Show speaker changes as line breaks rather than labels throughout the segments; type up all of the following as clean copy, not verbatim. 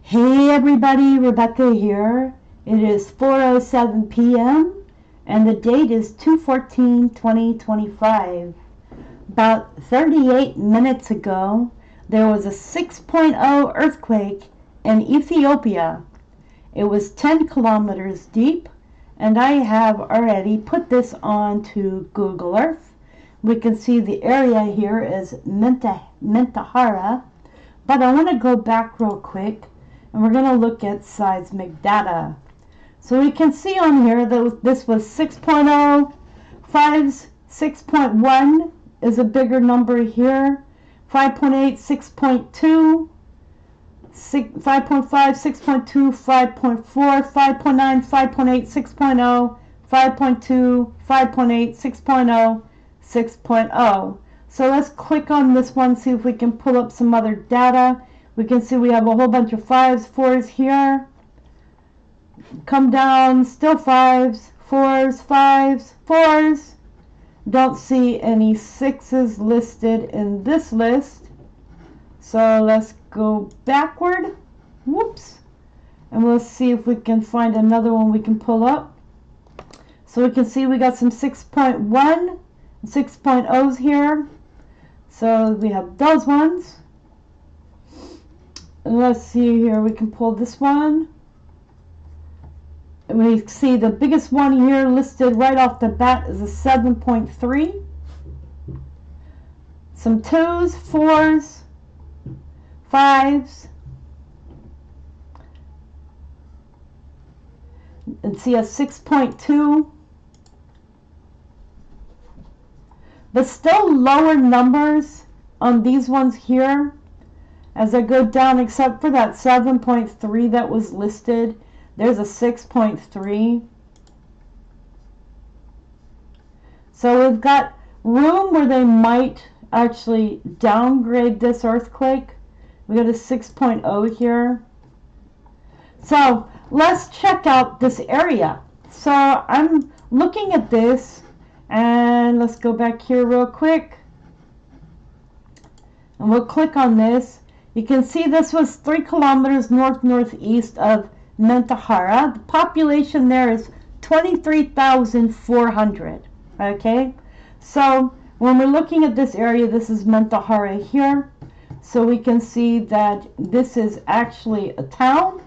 Hey everybody, Rebecca here. It is 4:07 p.m. and the date is 2/14/2025. About 38 minutes ago, there was a 6.0 earthquake in Ethiopia. It was 10 kilometers deep, and I have already put this onto Google Earth. We can see the area here is Mentahara, but I want to go back real quick and we're going to look at seismic data. So we can see on here that this was 6.0, 6.1 is a bigger number here, 5.8, 6.2, 5.5, 6.2, 5.4, 5.9, 5.8, 6.0, 5.2, 5.8, 6.0, 6.0. So let's click on this one, see if we can pull up some other data. We can see we have a whole bunch of 5s, 4s here. Come down, still 5s, 4s, 5s, 4s. Don't see any 6s listed in this list. So let's go backward. Whoops. And we'll see if we can find another one we can pull up. So we can see we got some 6.1, 6.0s here. So we have those ones. Let's see here, we can pull this one. And we see the biggest one here listed right off the bat is a 7.3. Some 2s, 4s, 5s. And see a 6.2. But still lower numbers on these ones here. As I go down, except for that 7.3 that was listed, there's a 6.3. So we've got room where they might actually downgrade this earthquake. We got a 6.0 here. So let's check out this area. So I'm looking at this, and let's go back here real quick. And we'll click on this. You can see this was 3 kilometers northeast of Mentahara. The population there is 23,400. Okay, so when we're looking at this area, this is Mentahara here. So we can see that this is actually a town.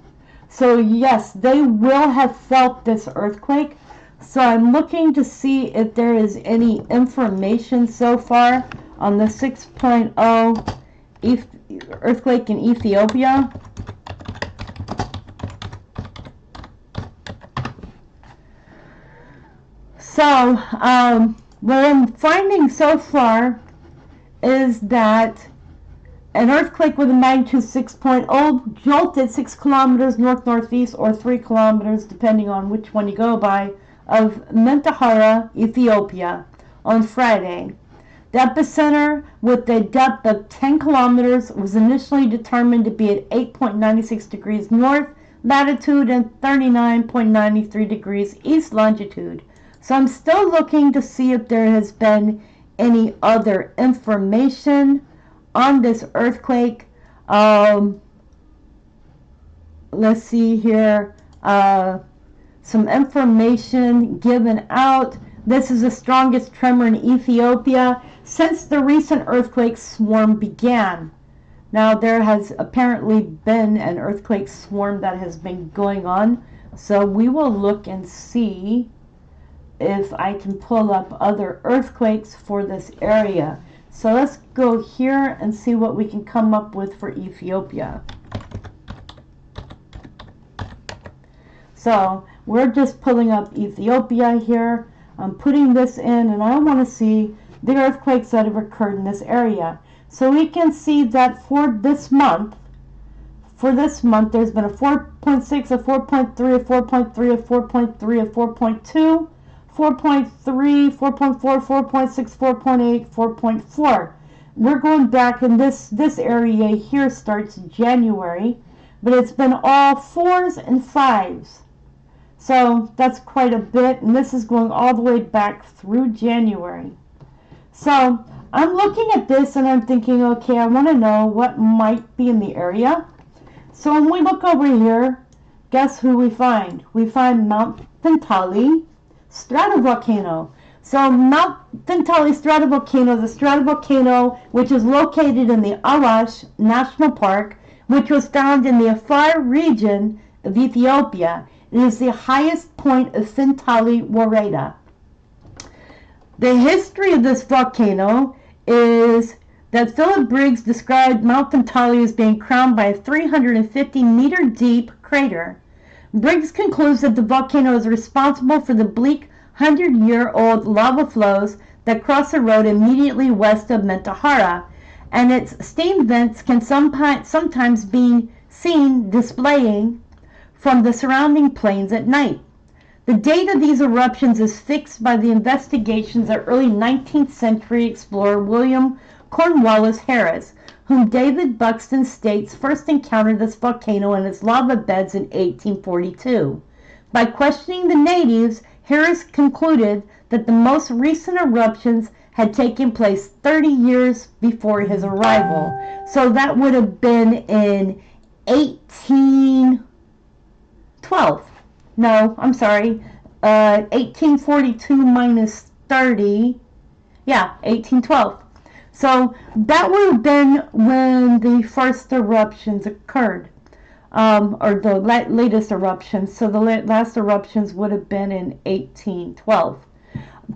So yes, they will have felt this earthquake. So I'm looking to see if there is any information so far on the 6.0 earthquake in Ethiopia. So what I'm finding so far is that an earthquake with a magnitude 6.0 jolted 6 kilometers northeast or 3 kilometers, depending on which one you go by, of Mentahara, Ethiopia on Friday. The epicenter, with a depth of 10 kilometers, was initially determined to be at 8.96 degrees north latitude and 39.93 degrees east longitude. So I'm still looking to see if there has been any other information on this earthquake. Let's see here. Some information given out. This is the strongest tremor in Ethiopia since the recent earthquake swarm began. Now there has apparently been an earthquake swarm that has been going on, so we will look and see if I can pull up other earthquakes for this area. So let's go here and see what we can come up with for Ethiopia. So we're just pulling up Ethiopia here. I'm putting this in, and I want to see the earthquakes that have occurred in this area. So we can see that for this month, there's been a 4.6, a 4.3, a 4.3, a 4.3, a 4.2, 4.3, 4.4, 4.6, 4.8, 4.4. We're going back, and this area here starts January, but it's been all 4s and 5s. So that's quite a bit, and this is going all the way back through January. So I'm looking at this and I'm thinking, okay, I want to know what might be in the area. So when we look over here, guess who we find? We find Mount Fentali stratovolcano. So Mount Fentali stratovolcano is a stratovolcano which is located in the Awash National Park, which was found in the Afar region of Ethiopia. It is the highest point of Fentali Woreda. The history of this volcano is that Philip Briggs described Mount Fentali as being crowned by a 350-meter deep crater. Briggs concludes that the volcano is responsible for the bleak 100-year-old lava flows that cross the road immediately west of Mentahara, and its steam vents can sometimes be seen displaying from the surrounding plains at night. The date of these eruptions is fixed by the investigations of early 19th century explorer William Cornwallis Harris, whom David Buxton states first encountered this volcano and its lava beds in 1842. By questioning the natives, Harris concluded that the most recent eruptions had taken place 30 years before his arrival. So that would have been in 1812. No, I'm sorry. 1842 minus 30. Yeah, 1812. So that would have been when the first eruptions occurred, or the latest eruptions. So the last eruptions would have been in 1812.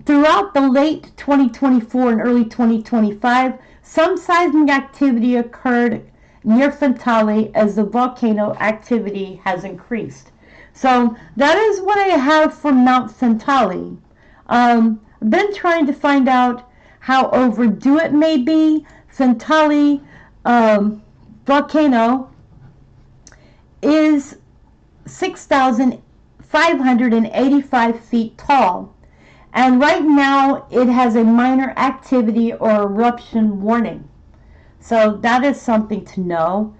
Throughout the late 2024 and early 2025, some seismic activity occurred near Fentali as the volcano activity has increased. So that is what I have for Mount Fentali. I've been trying to find out how overdue it may be. Fentali volcano is 6,585 feet tall, and right now it has a minor activity or eruption warning. So that is something to know.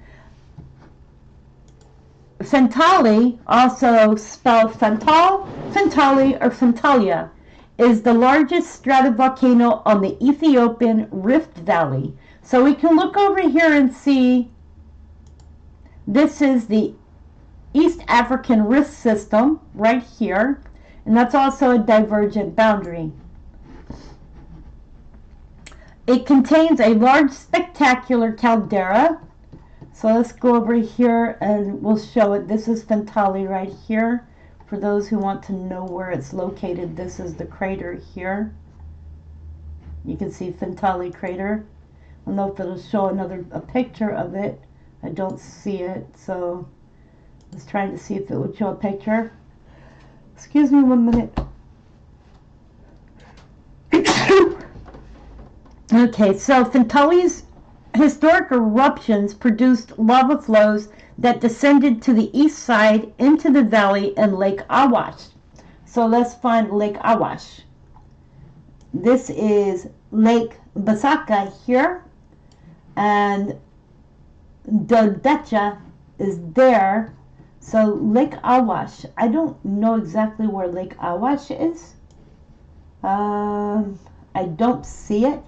Fentali, also spelled Fental, Fentali, or Fentalia, is the largest stratovolcano on the Ethiopian Rift Valley. So we can look over here and see this is the East African Rift System right here, and that's also a divergent boundary. It contains a large spectacular caldera. So let's go over here and we'll show it. This is Fentali right here. For those who want to know where it's located, this is the crater here. You can see Fentali crater. I don't know if it'll show a picture of it. I don't see it, so I was trying to see if it would show a picture. Excuse me 1 minute. Okay, so Fentali's historic eruptions produced lava flows that descended to the east side into the valley and Lake Awash. So let's find Lake Awash. This is Lake Basaka here, and Dodecha is there. So Lake Awash, I don't know exactly where Lake Awash is. I don't see it.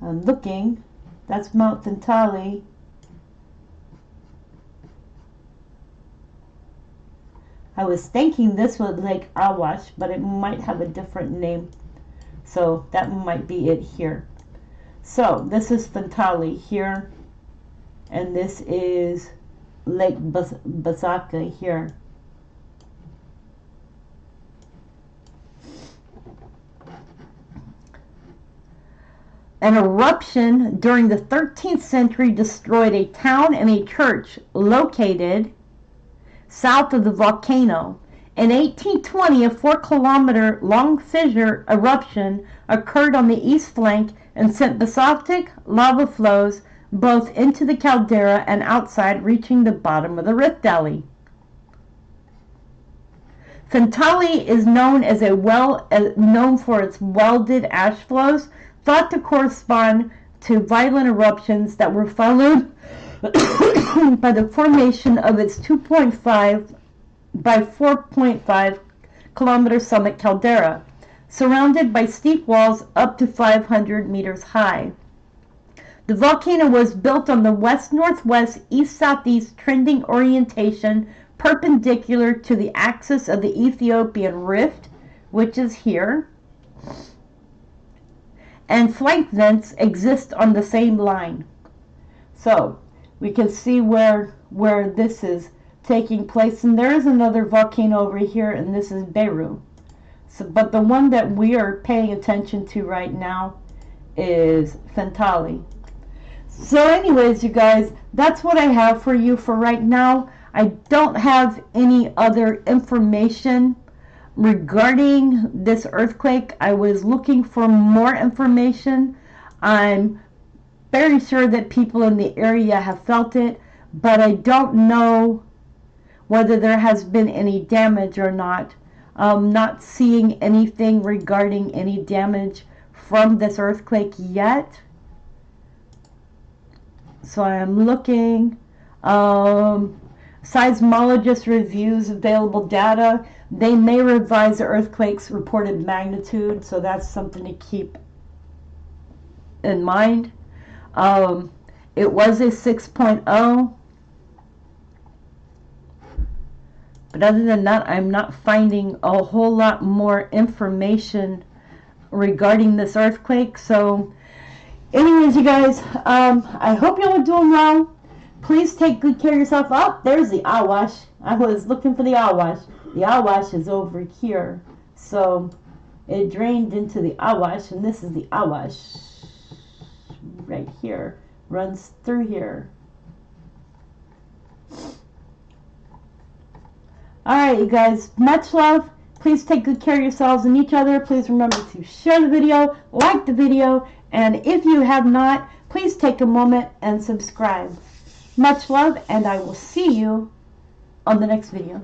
I'm looking. That's Mount Fentali. I was thinking this was Lake Awash, but it might have a different name. So that might be it here. So this is Fentali here, and this is Lake Basaka here. An eruption during the 13th century destroyed a town and a church located south of the volcano. In 1820, a 4-kilometer long fissure eruption occurred on the east flank and sent basaltic lava flows both into the caldera and outside, reaching the bottom of the Rift Valley. Fentali is known for its welded ash flows, thought to correspond to violent eruptions that were followed by the formation of its 2.5 by 4.5 kilometer summit caldera, surrounded by steep walls up to 500 meters high. The volcano was built on the west-northwest, east-southeast trending orientation perpendicular to the axis of the Ethiopian rift, which is here, and flank vents exist on the same line. So we can see where this is taking place, and there is another volcano over here, and this is Beirut. So, but the one that we are paying attention to right now is Fentali. So anyways, you guys, that's what I have for you for right now. I don't have any other information regarding this earthquake. I was looking for more information. I'm very sure that people in the area have felt it, but I don't know whether there has been any damage or not. Not seeing anything regarding any damage from this earthquake yet. So I'm looking. Seismologist reviews available data. They may revise the earthquake's reported magnitude, so that's something to keep in mind. It was a 6.0. But other than that, I'm not finding a whole lot more information regarding this earthquake. So anyways, you guys, I hope y'all are doing well. Please take good care of yourself. Oh, there's the Awash. I was looking for the Awash. The Awash is over here. So it drained into the Awash, and this is the Awash right here. Runs through here. Alright, you guys, much love. Please take good care of yourselves and each other. Please remember to share the video, like the video, and if you have not, please take a moment and subscribe. Much love, and I will see you on the next video.